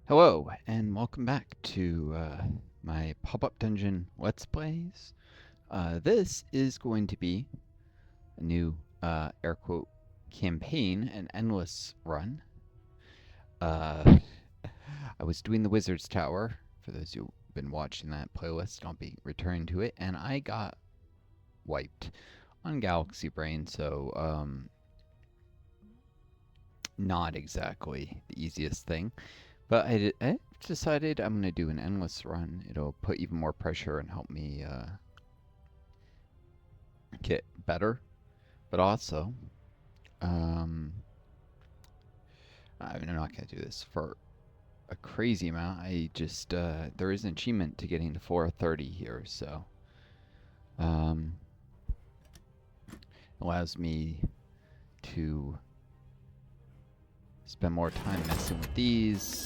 Hello, and welcome back to my Popup Dungeon Let's Plays. This is going to be a new air quote campaign, an endless run. I was doing the Wizard's Tower, for those who've been watching that playlist, I'll be returning to it, and I got wiped on Galaxy Brain, so not exactly the easiest thing. But I decided I'm going to do an endless run. It'll put even more pressure and help me get better. But also, I'm not going to do this for a crazy amount. I just, there is an achievement to getting to 430 here, so allows me to spend more time messing with these,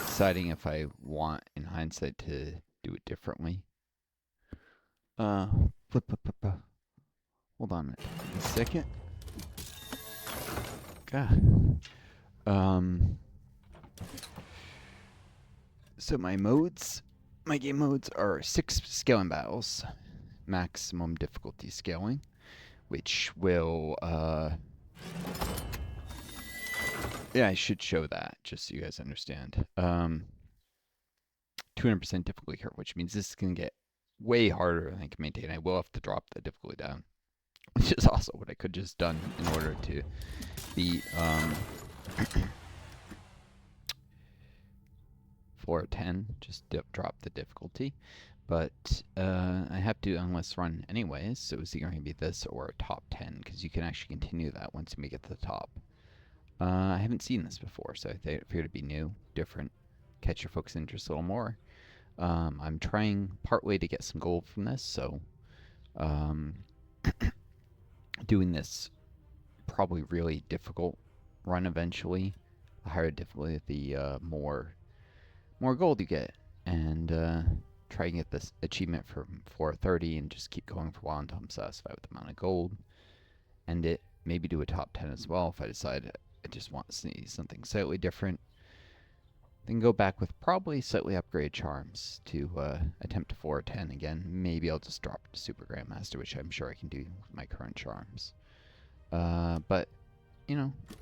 deciding if I want, in hindsight, to do it differently. Hold on a second. God. So my game modes are 6 scaling battles, maximum difficulty scaling, which will, yeah, I should show that, just so you guys understand. 200% difficulty curve, which means this is going to get way harder than I can maintain. I will have to drop the difficulty down, which is also what I could just done in order to beat 410, just drop the difficulty. But I have to endless run anyways, so it's either going to be this or a top 10, because you can actually continue that once you make it to the top. I haven't seen this before, so I appear to be new, different, catch your folks' interest a little more. I'm trying partway to get some gold from this, so doing this probably really difficult run eventually. The higher difficulty, the more gold you get, and try and get this achievement from 430 and just keep going for a while until I'm satisfied with the amount of gold. End it, maybe do a top 10 as well if I decide I just want to see something slightly different. Then go back with probably slightly upgraded charms to attempt to 410 again. Maybe I'll just drop it to Super Grandmaster, which I'm sure I can do with my current charms. But, you know, a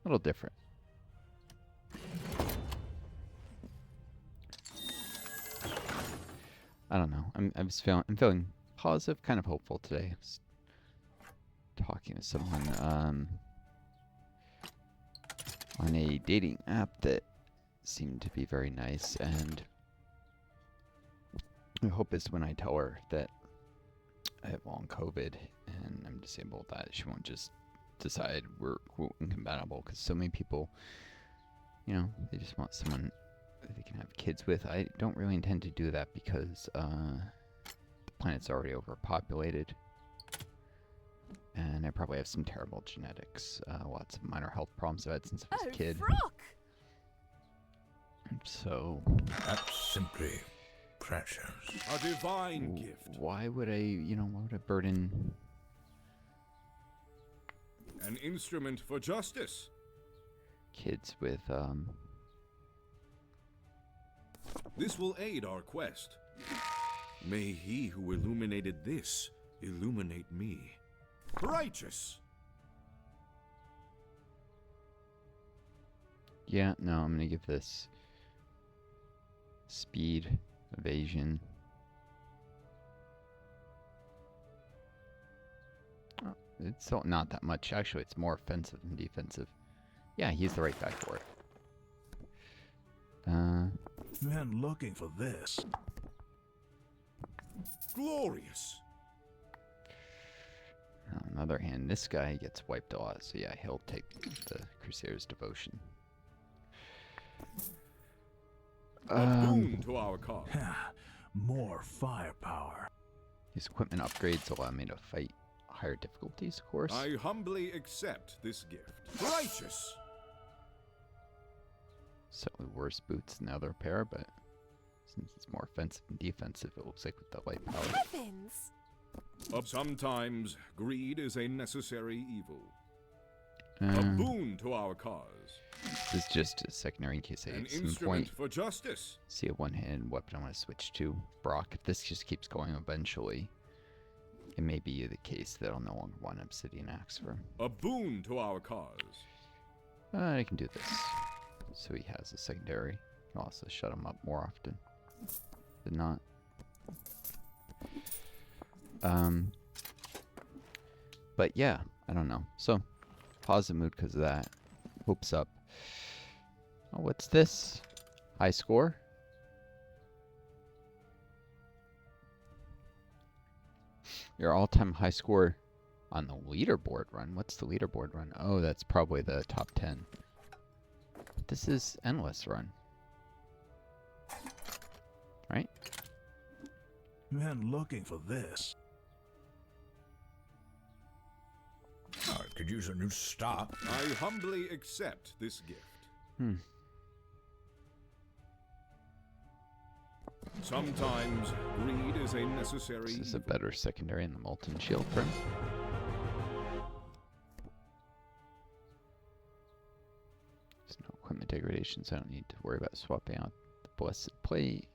little different. I don't know. I'm feeling positive, kind of hopeful today. I was talking to someone on a dating app that seemed to be very nice, and my hope is when I tell her that I have long COVID and I'm disabled, that she won't just decide we're quote incompatible, because so many people, you know, they just want someone that they can have kids with. I don't really intend to do that because the planet's already overpopulated, and I probably have some terrible genetics, lots of minor health problems I've had since I was a kid. Frock! So that's simply precious. A divine gift. Why would I burden an instrument for justice? Kids with This will aid our quest. May he who illuminated this illuminate me. Righteous. Yeah, no, I'm gonna give this speed, evasion. Oh, it's not that much. Actually, it's more offensive than defensive. Yeah, he's the right guy for it. Been looking for this. Glorious. On the other hand, this guy gets wiped a lot, so yeah, he'll take the Crusader's Devotion. A boon to our cause. More firepower. These equipment upgrades allow me to fight higher difficulties, of course. I humbly accept this gift. Righteous. Slightly worse boots than the other pair, but since it's more offensive and defensive, it looks like with the light power. Heavens! Sometimes greed is a necessary evil. A boon to our cause. This is just a secondary in case I An at some instrument point for justice. see a one-handed weapon I want to switch to. Brock. If this just keeps going eventually, it may be the case that I'll no longer want obsidian axe for him. A boon to our cause. I can do this. So he has a secondary. I'll also shut him up more often than not. But yeah, I don't know. So, positive mood because of that. Hopes up. Oh, what's this? High score? Your all-time high score on the leaderboard run. What's the leaderboard run? Oh, that's probably the top 10. This is endless run. Right? Been looking for this. Oh, I could use a new stop. I humbly accept this gift. Sometimes greed is a necessary This is a evil. better secondary in the molten shield for him. There's no equipment degradation, so I don't need to worry about swapping out the blessed plate.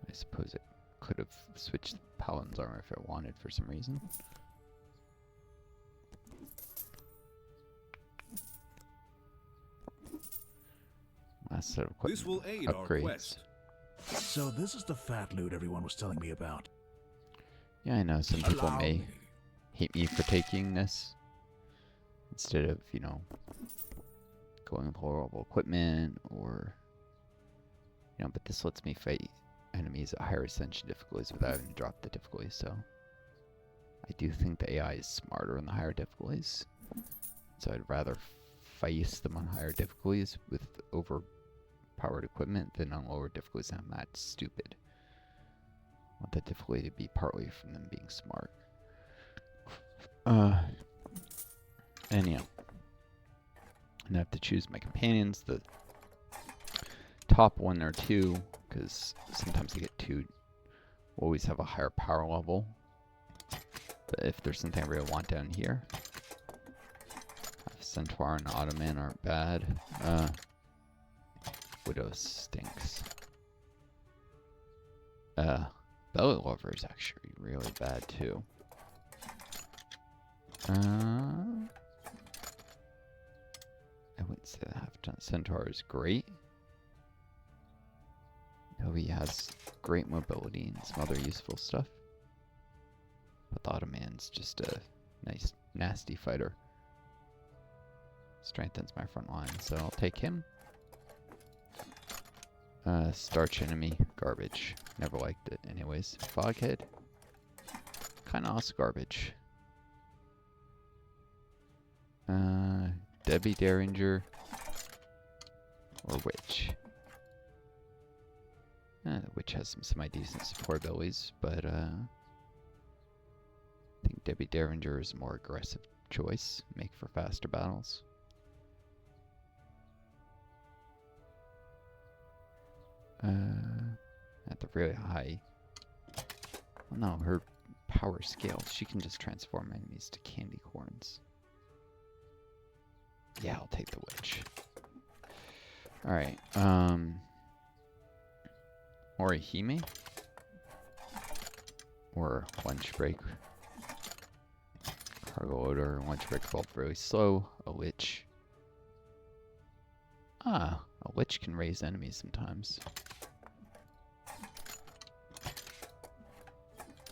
I suppose it could have switched the Paladin's armor if it wanted for some reason. Last set of equipment This will aid our upgrades. quest. So this is the fat loot everyone was telling me about. Yeah, I know some people Allow may me. hate me for taking this instead of, you know, going with lower level equipment or, you know, but this lets me fight enemies at higher ascension difficulties without having to drop the difficulty, so I do think the AI is smarter on the higher difficulties, so I'd rather face them on higher difficulties with overpowered equipment than on lower difficulties. I'm that stupid. I want the difficulty to be partly from them being smart. Anyhow, and I have to choose my companions, the top one or two, because sometimes I get two, always have a higher power level. But if there's something I really want down here, Centaur and Ottoman aren't bad. Widow stinks. Belly Lover is actually really bad too. I wouldn't say that half-ton Centaur is great. Though he has great mobility and some other useful stuff. But the Ottoman's just a nice, nasty fighter. Strengthens my front line, so I'll take him. Starch enemy, garbage. Never liked it anyways. Foghead, kinda also garbage. Debbie Derringer or Witch. The Witch has some semi-decent support abilities, but I think Debbie Derringer is a more aggressive choice. Make for faster battles. At the really high. Well, no, her power scale. She can just transform enemies to candy corns. Yeah, I'll take the Witch. Alright, Orihime? Or Lunch Break. Cargo Loader, Lunch Break both really slow. A Lich. A Lich can raise enemies sometimes.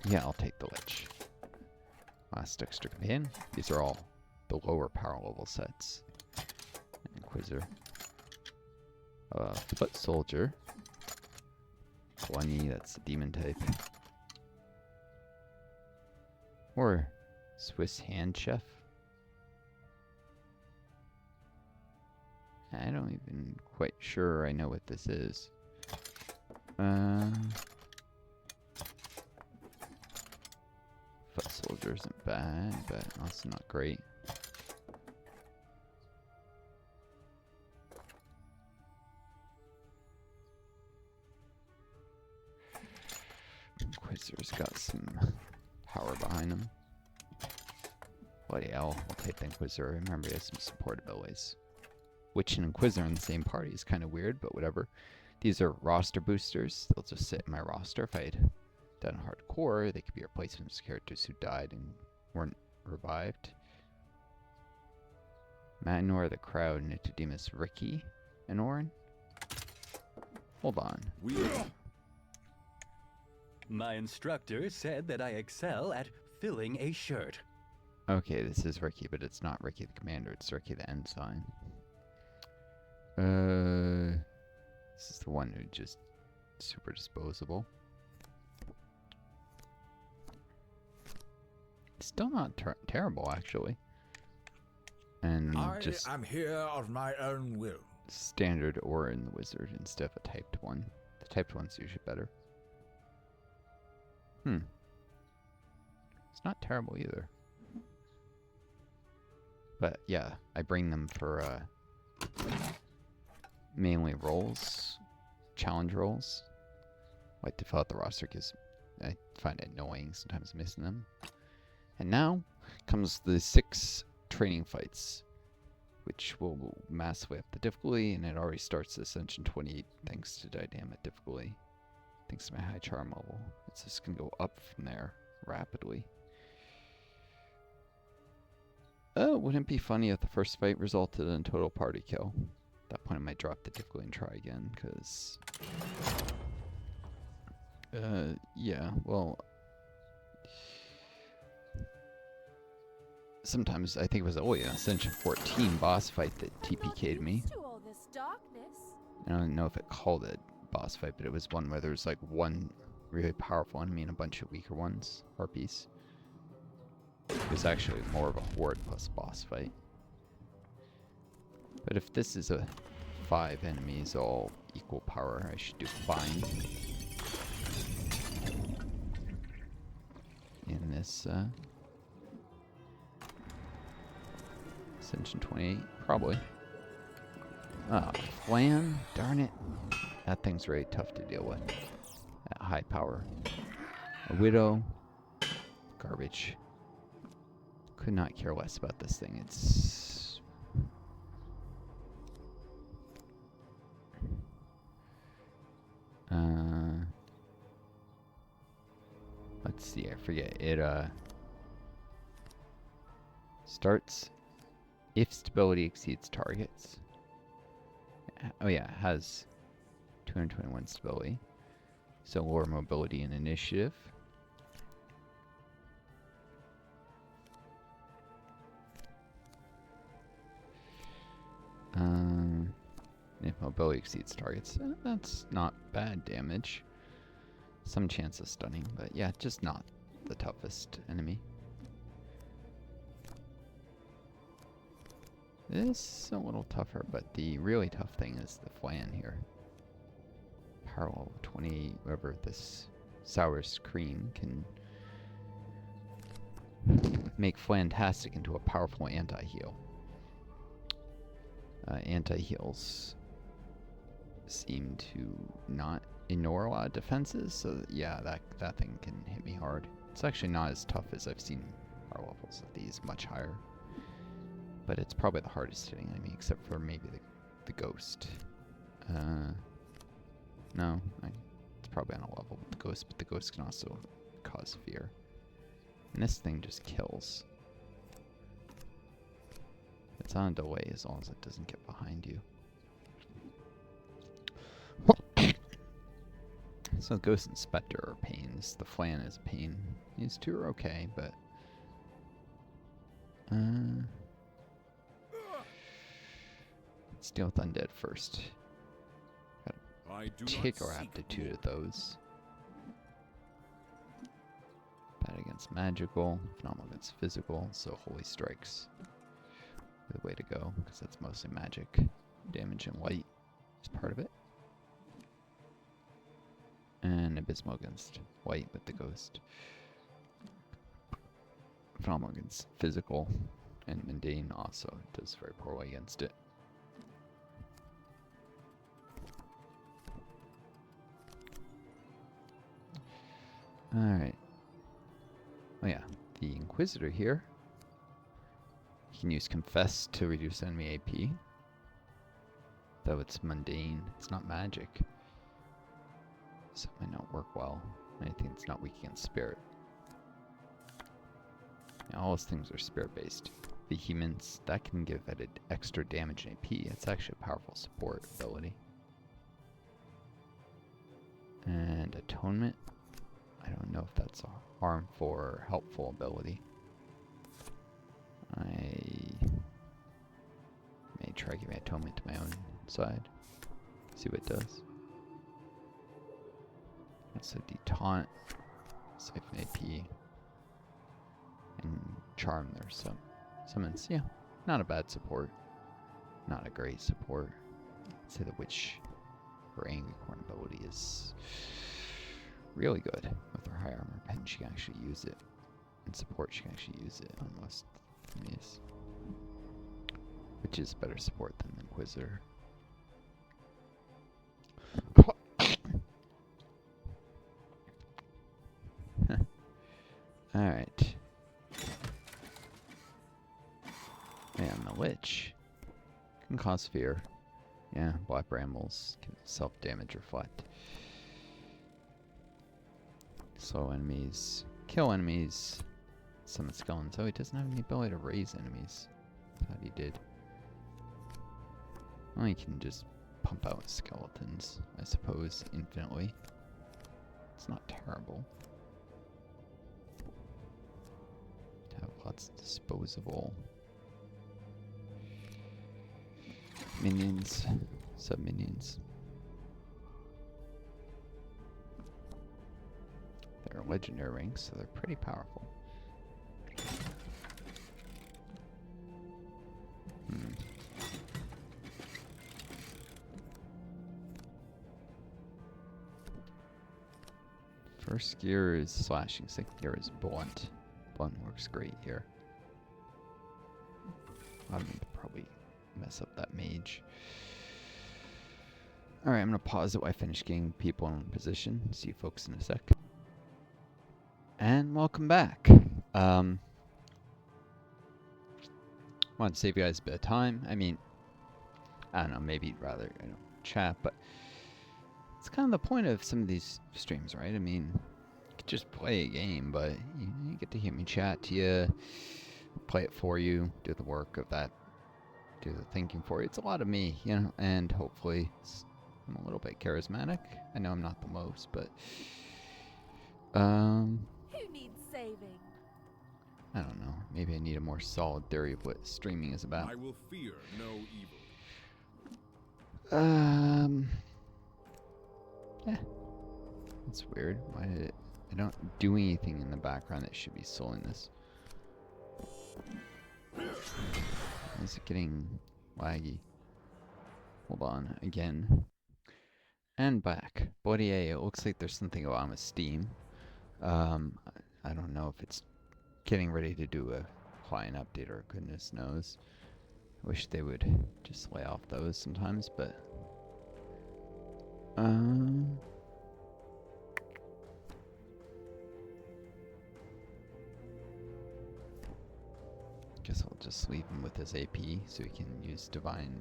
Yeah, I'll take the Lich. Last extra companion. These are all the lower power level sets. Inquisitor. Foot Soldier. Glenny, that's the demon type. Or Swiss Hand Chef. I don't even quite sure I know what this is. Foot Soldier isn't bad, but also not great. Inquisitor's got some power behind him. Bloody hell, I'll take the Inquisitor. Remember, he has some support abilities. Witch and Inquisitor in the same party is kind of weird, but whatever. These are roster boosters. They'll just sit in my roster. If I had done hardcore, they could be replacements of characters who died and weren't revived. Matinor, the Crowd, Nicodemus, Ricky, and Orin. Hold on. My instructor said that I excel at filling a shirt. Okay, this is Ricky, but it's not Ricky the Commander. It's Ricky the Ensign. This is the one who just super disposable. Still not terrible, actually. And just am here of my own will. standard Orin the Wizard instead of a typed one. The typed one's usually better. It's not terrible either. But yeah, I bring them for mainly rolls, challenge rolls. Like to fill out the roster because I find it annoying sometimes missing them. And now comes the 6 training fights, which will massively up the difficulty, and it already starts at Ascension 28 thanks to dynamic difficulty. Thanks to my high charm level. It's just going to go up from there rapidly. Oh, wouldn't it be funny if the first fight resulted in a total party kill? At that point I might drop the difficulty and try again, because... yeah, well... Sometimes, I think it was an Ascension 14 boss fight that TPK'd me. I don't know if it called it boss fight, but it was one where there was like one really powerful enemy and a bunch of weaker ones, harpies. It was actually more of a horde plus boss fight. But if this is a 5 enemies all equal power, I should do fine. In this Ascension 28, probably. Ah, Flan, darn it. That thing's really tough to deal with. At high power. A Widow. Garbage. Could not care less about this thing. It's... let's see, I forget. It, starts if stability exceeds targets. Oh yeah, it has 221 stability. So lower mobility and initiative. If mobility exceeds targets, that's not bad damage. Some chance of stunning, but yeah, just not the toughest enemy. This is a little tougher, but the really tough thing is the Flan here. Power level 20, whatever this sourest cream can make Flantastic into a powerful anti-heal. Anti-heals seem to not ignore a lot of defenses, so yeah, that thing can hit me hard. It's actually not as tough as I've seen power levels of these, much higher. But it's probably the hardest hitting enemy, except for maybe the Ghost. No, it's probably on a level with the Ghost, but the Ghost can also cause fear. And this thing just kills. It's on a delay as long as it doesn't get behind you. So Ghost and Spectre are pains. The Flan is a pain. These two are okay, but... let's deal with Undead first. Got a particular aptitude at those. Bad against magical, phenomenal against physical, so Holy Strikes are the way to go, because that's mostly magic. Damage and light is part of it. And Abysmal against white with the Ghost. Phenomenal against physical, and Mundane also does very poorly against it. Alright. Oh yeah, the Inquisitor here You can use Confess to reduce enemy AP. Though it's mundane, it's not magic. So it might not work well. I think it's not weak against Spirit. Yeah, all those things are Spirit-based. Vehemence, that can give added extra damage and AP. It's actually a powerful support ability. And Atonement, I don't know if that's a harmful or helpful ability. I may try giving Atonement to my own side. See what it does. That's a Detaunt, Siphon AP, and Charm there, so summons, yeah, not a bad support. Not a great support. I'd say the Witch, her Angry Corn ability is really good. With her high armor pen, she can actually use it. And support, she can actually use it on most enemies. Which is better support than the Inquisitor. Alright. And the Lich can cause fear. Yeah, Black Brambles can self-damage reflect. Slow enemies. Kill enemies. Summon skeletons. Oh, he doesn't have any ability to raise enemies. I thought he did. Well, he can just pump out skeletons, I suppose, infinitely. It's not terrible. Have lots of disposable minions, sub-minions. They're legendary ranks, so they're pretty powerful. First gear is slashing, second gear is blunt. Blunt works great here. I'm going to probably mess up that mage. Alright, I'm going to pause it while I finish getting people in position. See you folks in a sec. And welcome back. Want to save you guys a bit of time. I mean, I don't know, maybe rather chat, but it's kind of the point of some of these streams, right? I mean, you could just play a game, but you get to hear me chat to you, play it for you, do the work of that, do the thinking for you. It's a lot of me, and hopefully I'm a little bit charismatic. I know I'm not the most, but Who needs saving? I don't know. Maybe I need a more solid theory of what streaming is about. I will fear no evil. Yeah. That's weird. Why did it... I don't do anything in the background that should be slowing this. Is it getting laggy? Hold on. Again. And back. Bloody A, it looks like there's something going on with Steam. I don't know if it's getting ready to do a client update or goodness knows. I wish they would just lay off those sometimes, but guess I'll just leave him with his AP so he can use Divine.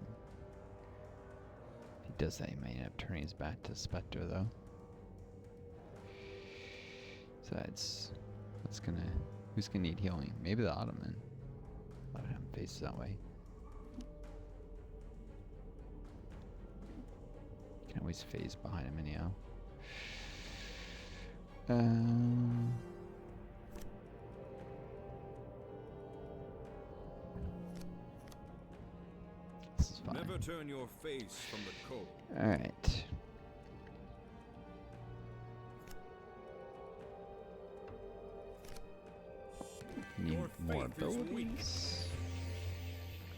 If he does that, he might end up turning his back to Spectre though. Besides, who's gonna need healing? Maybe the Ottoman. A lot of him faces that way. Can always phase behind him anyhow. This is fine. Never turn your face from the cold. Alright. Need Your more faith is abilities.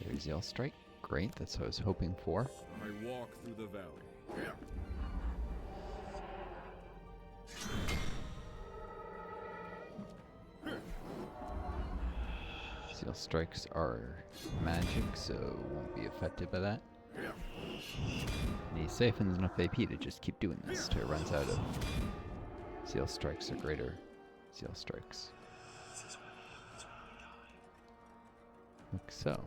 There's Yell Strike. Great, that's what I was hoping for. I walk through the valley. Seal strikes are magic, so won't be affected by that. And he siphons enough AP to just keep doing this till it runs out of seal strikes or greater seal strikes. Like so.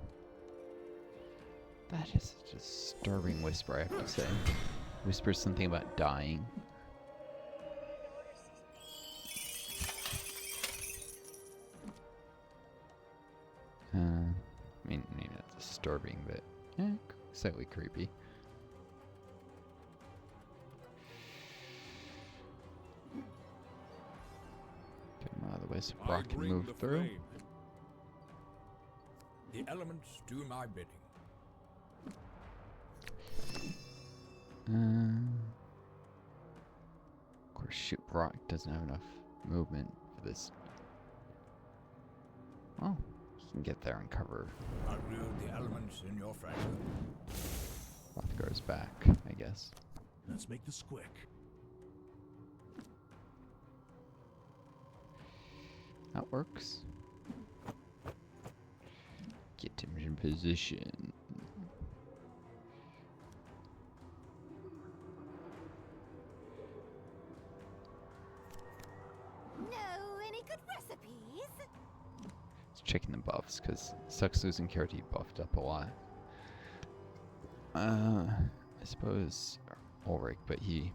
That is a disturbing whisper, I have to say. Whispers something about dying. I mean, maybe that's disturbing, but slightly creepy. Get him out of the way so I Brock can bring move the through. flame. The elements do my bidding. Of course, shoot, Brock doesn't have enough movement for this. Well, he can get there and cover I'll wield the elements in your favor. Lothgar's back, I guess. Let's make this quick. That works. Get him in position. Know any good recipes? Just checking the buffs, because sucks losing character he buffed up a lot. I suppose Ulrich, but he,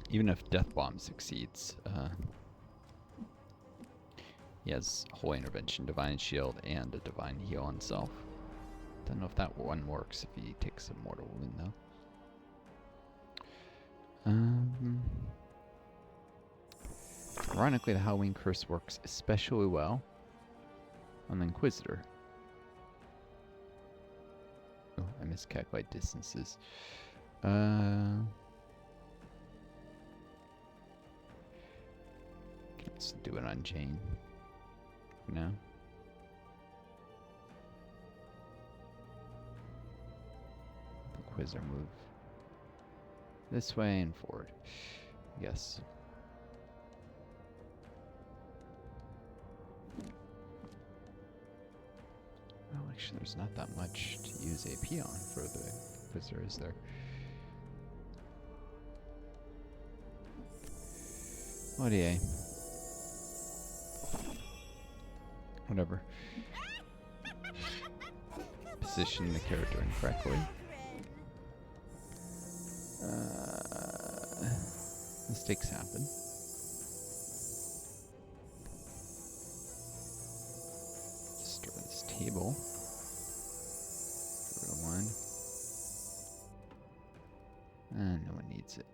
even if Death Bomb succeeds, he has Holy Intervention, Divine Shield, and a Divine Heal on himself. Don't know if that one works if he takes a Mortal Wound, though. Ironically, the Halloween Curse works especially well on the Inquisitor. Oh, I miscalculated distances. Let's do it on Jane. No. Inquisitor move this way and forward. Yes. Well, actually, there's not that much to use AP on for the Inquisitor, is there? Oh, yeah. Whatever. Position the character incorrectly. Mistakes happen. Destroy this table. Run1. No one needs it.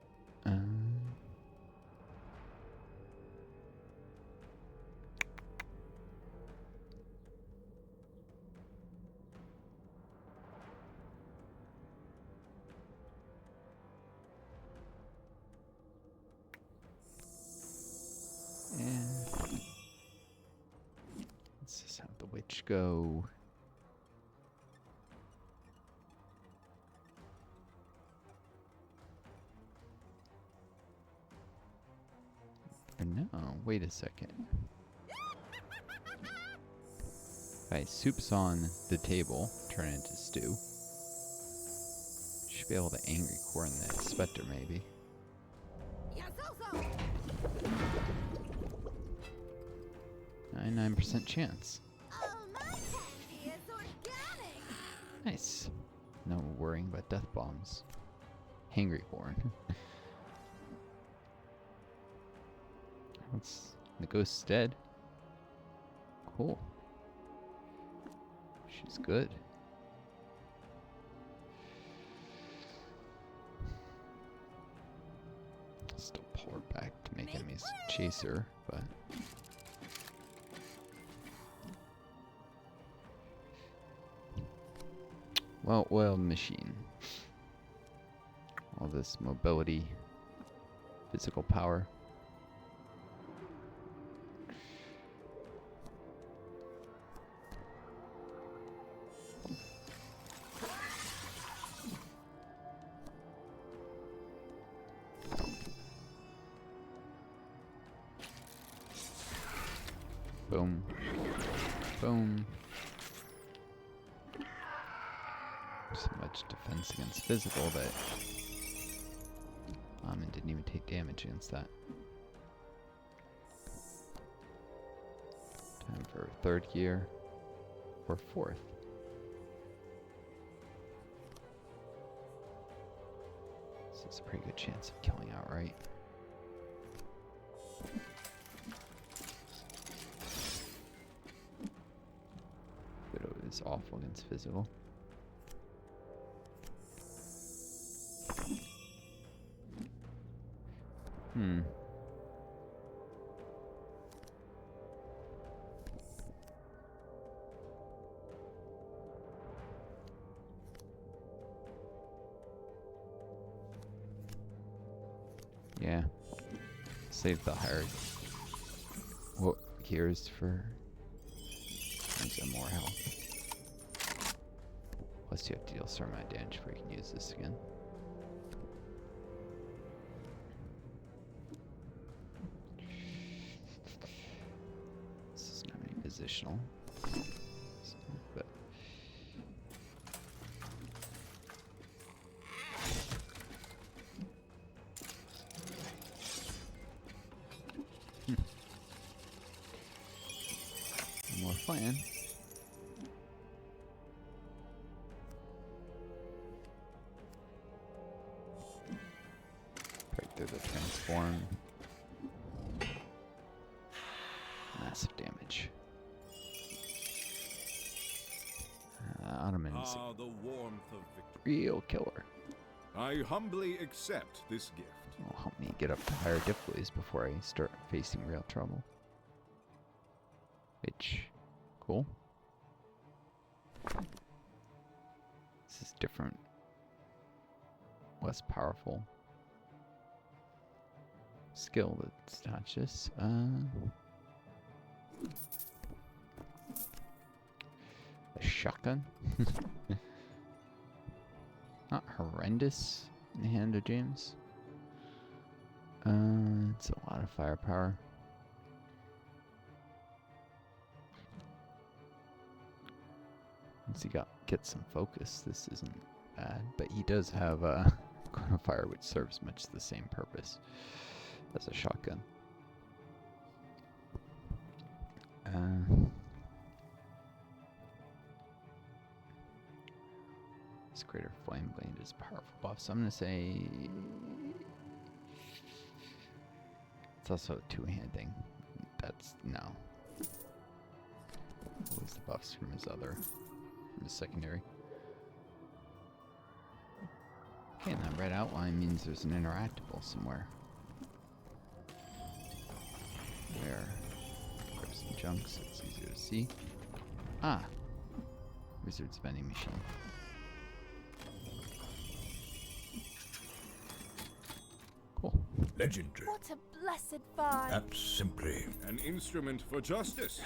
Let's just have the witch go. No, wait a second. If I soups on the table, turn it into stew. Should be able to angry core in the specter, maybe. 99% chance. Oh, my candy is organic. Nice. No worrying about death bombs. Hangry corn. The ghost's dead. Cool. She's good. Still pull her back to make enemies chase her, but well-oiled machine. All this mobility, physical power. Boom. Boom. So much defense against physical that Amin didn't even take damage against that. Time for third gear. or 4th. So it's a pretty good chance of killing outright. Widow is awful against physical. Yeah. Save the higher gears for some more health. Plus you have to deal certain amount of damage before you can use this again. This doesn't have any positional. But more flan. Break through the transform. Massive damage. Ottoman's the warmth of victory. real killer. I humbly accept this gift. Will help me get up to higher difficulties before I start facing real trouble. Which, cool. This is different. Less powerful. Skill that's not just, a shotgun. Not horrendous in the hand of James. It's a lot of firepower. Once he gets some focus, this isn't bad. But he does have a cone of fire, which serves much the same purpose as a shotgun. This greater flame blade is a powerful buff, so I'm gonna say it's also a two-hand thing. That's no. Lose the buffs from his secondary. Okay, and that red outline means there's an interactable somewhere. Where? Grab some junk so it's easier to see. Ah! Wizard's vending machine. Cool. Legendary. What a blessed find. That's simply An instrument for justice.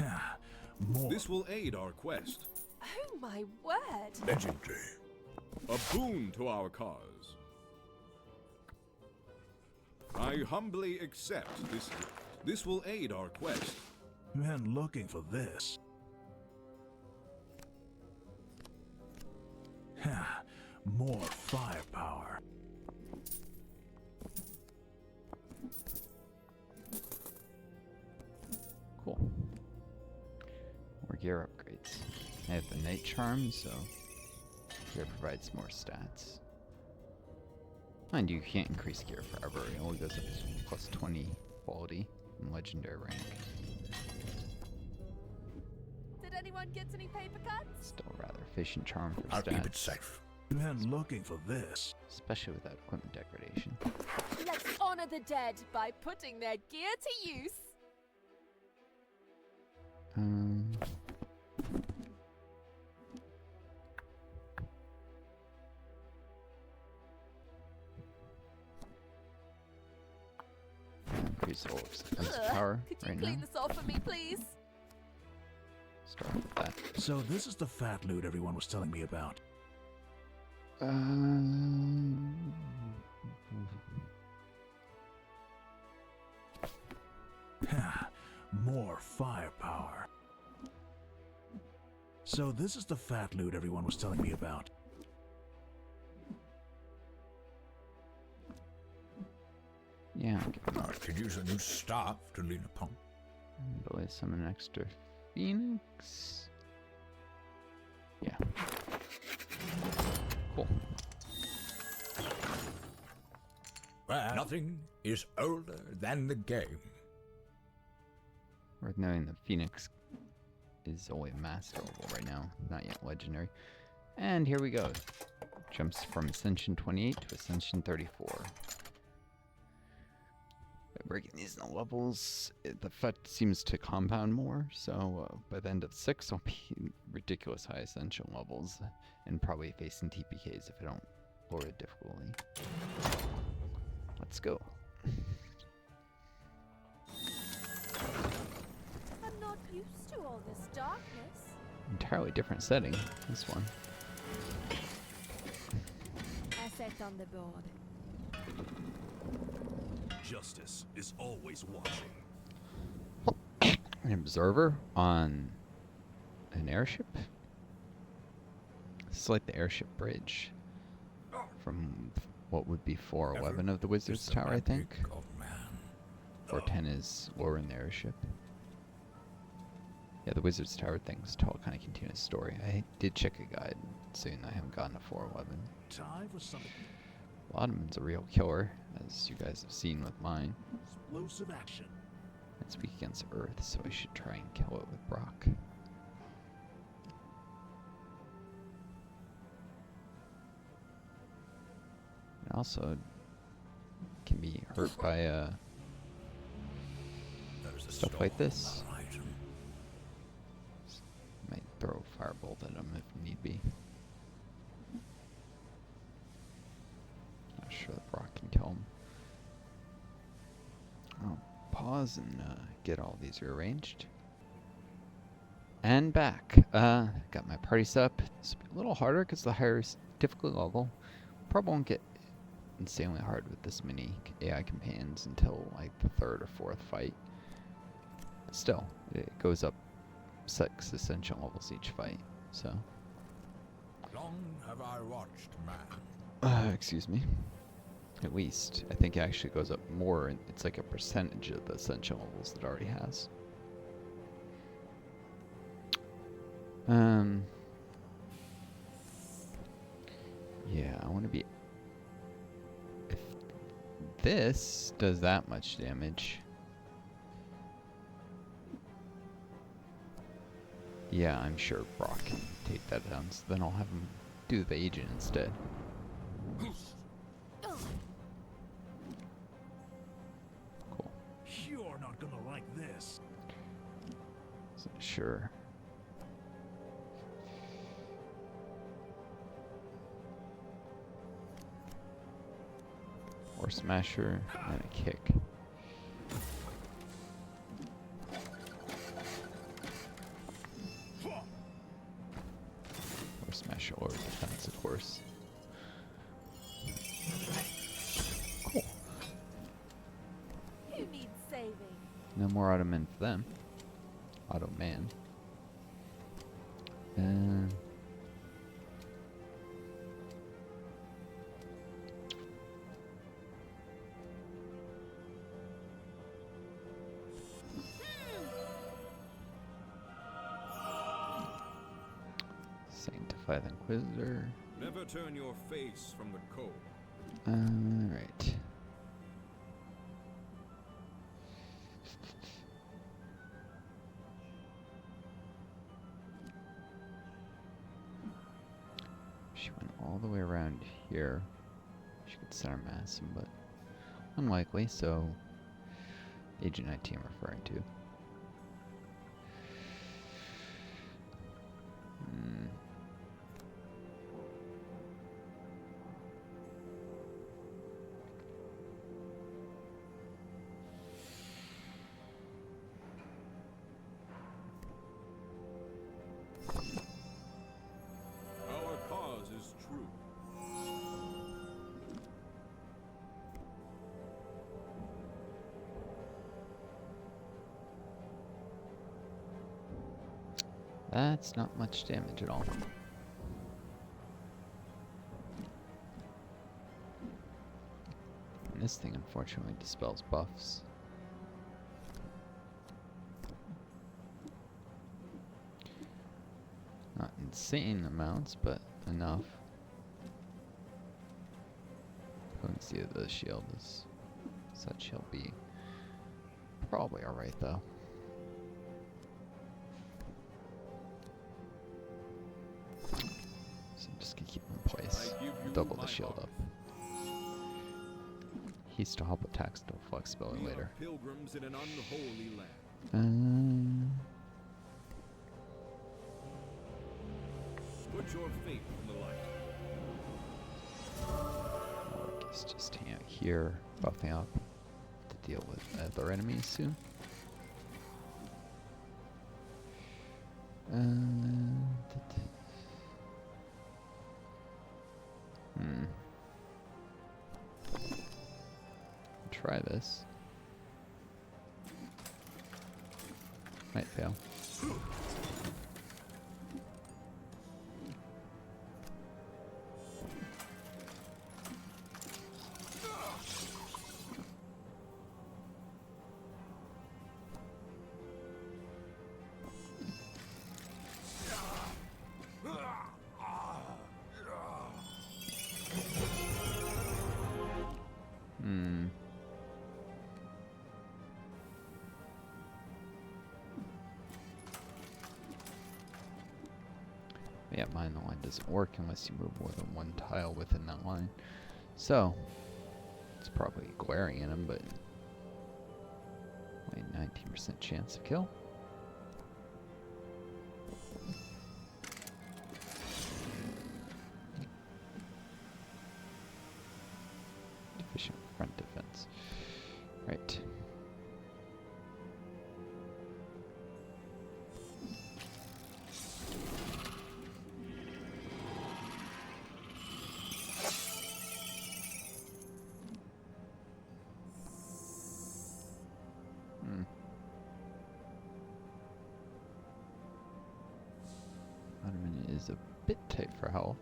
More This will aid our quest. Oh my word. legendary. A boon to our cause. I humbly accept this gift. This will aid our quest. been looking for this. More firepower. Cool. More gear upgrades. I have the Night Charm, so gear provides more stats. Mind you, can't increase gear forever. It only goes up to plus 20 quality in legendary rank. Did anyone get any paper cuts? Still a rather efficient charm for I'll keep it stats, safe. Been looking for this. especially without equipment degradation. Let's honor the dead by putting their gear to use. Increase all expensive power Could you right clean now. this off for me, please? Start with that. So this is the fat loot everyone was telling me about. More firepower. So this is the fat loot everyone was telling me about. Yeah, I'll give him I could use a new staff to lean upon. ability to summon an extra Phoenix. Cool. Where nothing is older than the game. Worth noting the Phoenix is only master level right now, not yet legendary. And here we go. Jumps from Ascension 28 to Ascension 34. By breaking these levels, the FUT seems to compound more, so by the end of 6 I'll be ridiculous high Ascension levels, and probably facing TPKs if I don't lower the difficulty. Let's go. I'm not used to all this darkness. Entirely different setting, this one. Asset on the board. Justice is always watching. An observer on an airship? This is like the airship bridge from what would be 411 of the Wizard's Tower, I think. Of man. 410 is lower in the airship. Yeah, the Wizard's Tower thing's tall, kind of continuous story. I did check a guide soon. I haven't gotten to 411. Time for something. Laudeman's a real killer, as you guys have seen with mine. Explosive action. It's weak against Earth, so I should try and kill it with Brock. And also can be hurt by There's a stuff storm like this. on the horizon. Might throw a firebolt at him if need be. Not sure that Brock can kill him. I'll pause and get all these rearranged. And back. Got my party set up. It's a little harder because the higher difficulty level. Probably won't get insanely hard with this many AI companions until like the 3rd or 4th fight. But still, it goes up 6 essential levels each fight. So, Long have I watched man. excuse me. At least, I think it actually goes up more. And it's like a percentage of the essential levels that it already has. Yeah, I want to be. If this does that much damage, yeah, I'm sure Brock can take that down. So then I'll have him do the agent instead. Cool. You're not gonna like this. So sure. Or smasher and a kick. Or smasher or defense, of course. Cool. Who needs saving? No more Ottoman for them. Ottoman. And Sanctify the Inquisitor. Never turn your face from the cold. Alright. She went all the way around here. She could center mass him, but unlikely, so Agent IT I'm referring to. Our cause is true. That's not much damage at all. And this thing unfortunately dispels buffs. Not insane amounts, but enough. Potency of the shield is such he'll be probably alright though. So I'm just gonna keep him in place. I give you Double the my shield heart. up. He still help attack, still flexibility We later. are pilgrims in an unholy land. Put your faith in the light. Orc is just hanging out here, buffing up to deal with other enemies soon. Try this. Might fail. Yeah, mine the line doesn't work unless you move more than one tile within that line. So, it's probably glaring at him, but only 19% chance of kill. Deficient front defense. Right. Ottoman is a bit tight for health.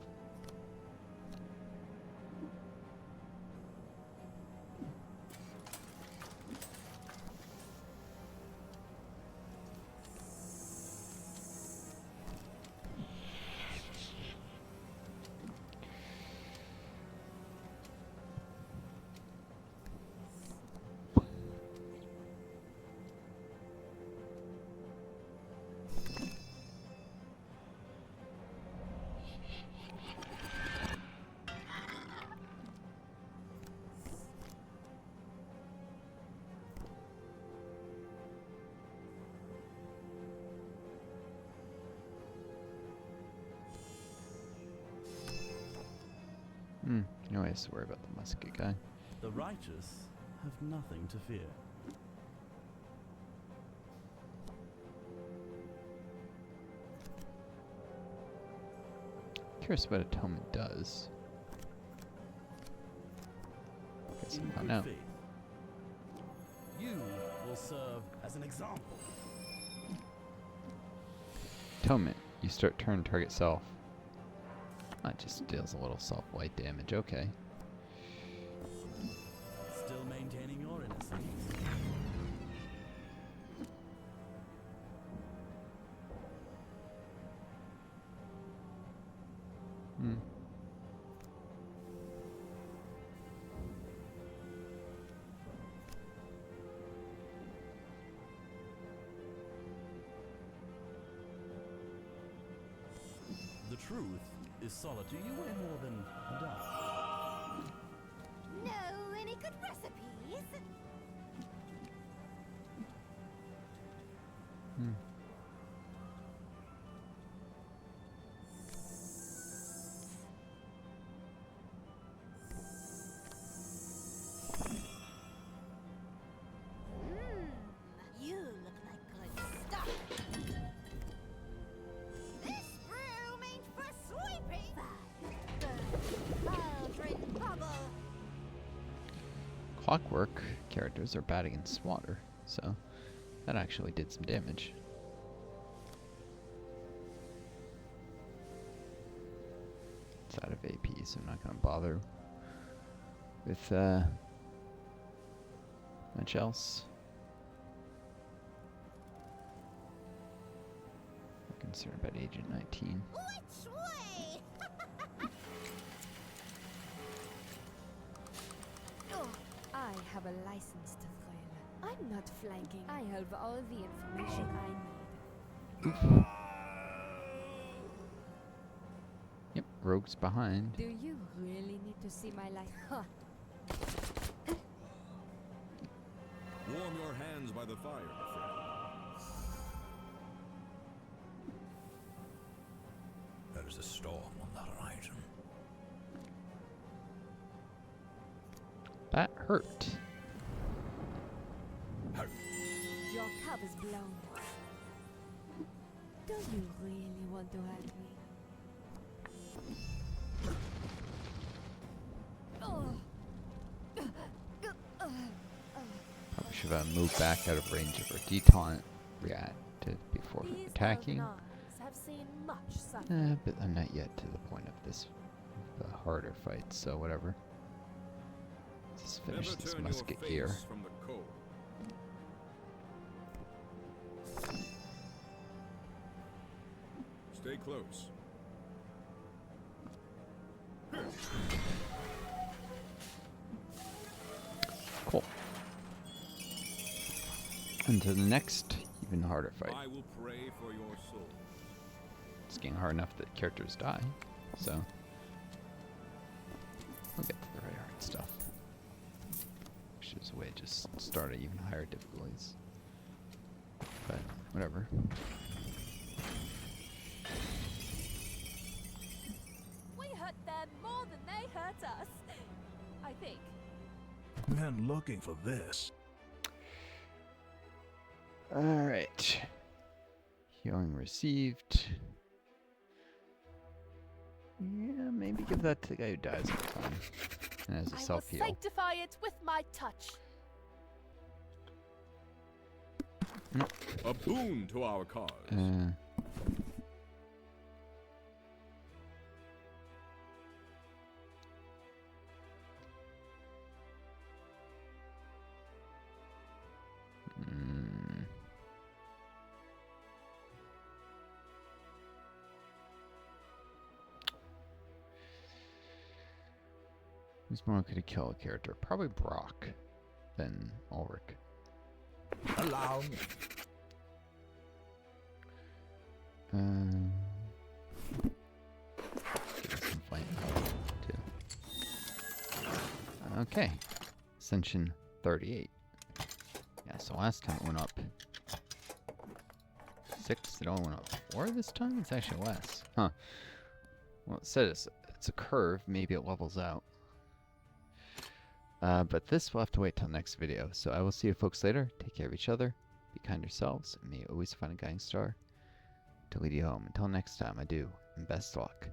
No way to worry about the musket guy. The righteous have nothing to fear. Curious what Atonement does. Guess In I'll good find out. faith, you will serve as an example. Atonement. You start turn target self. That just deals a little self-light damage. Okay. Still maintaining your innocence. The truth is solid. Do you weigh more than a duck? No, any good recipes? You look like good stuff. This room ain't for sweeping. Cauldron bubble. Clockwork characters are bad against water, so that actually did some damage. It's out of AP, so I'm not going to bother with much else. I'm concerned about Agent 19. Which way? licensed Freule. I'm not flanking. I have all the information I need. Yep, rogue's behind. Do you really need to see my life? Huh. Warm your hands by the fire, friend. There's a storm on the horizon. That hurt. Your cup is blown. Do you really want to hurt me? Probably should have moved back out of range of her detaunt reacted before These attacking. elven eyes have seen much suffering. But I'm not yet to the point of this, the harder fight, so whatever. Let's finish Never this turn musket your gear. face from the cold. Stay close. Cool. And to the next, even harder fight. I will pray for your soul. It's getting hard enough that characters die, so we'll get to the really hard stuff. Which is a way to just start at even higher difficulties. But whatever. We hurt them more than they hurt us. I think. Been looking for this. Alright. Healing received. Yeah, maybe give that to the guy who dies all the time. And as a I will self-heal. sanctify it with my touch. A boon to our cause. Who's more likely to kill a character? Probably Brock than Ulrich. Allow me. Get some fight too. Okay. Ascension 38. Yeah, so last time it went up 6, it only went up 4 this time? It's actually less. Huh. Well, it said it's a curve, maybe it levels out. But this will have to wait till next video. So I will see you folks later. Take care of each other. Be kind yourselves. And may you always find a guiding star to lead you home. Until next time, adieu and best luck.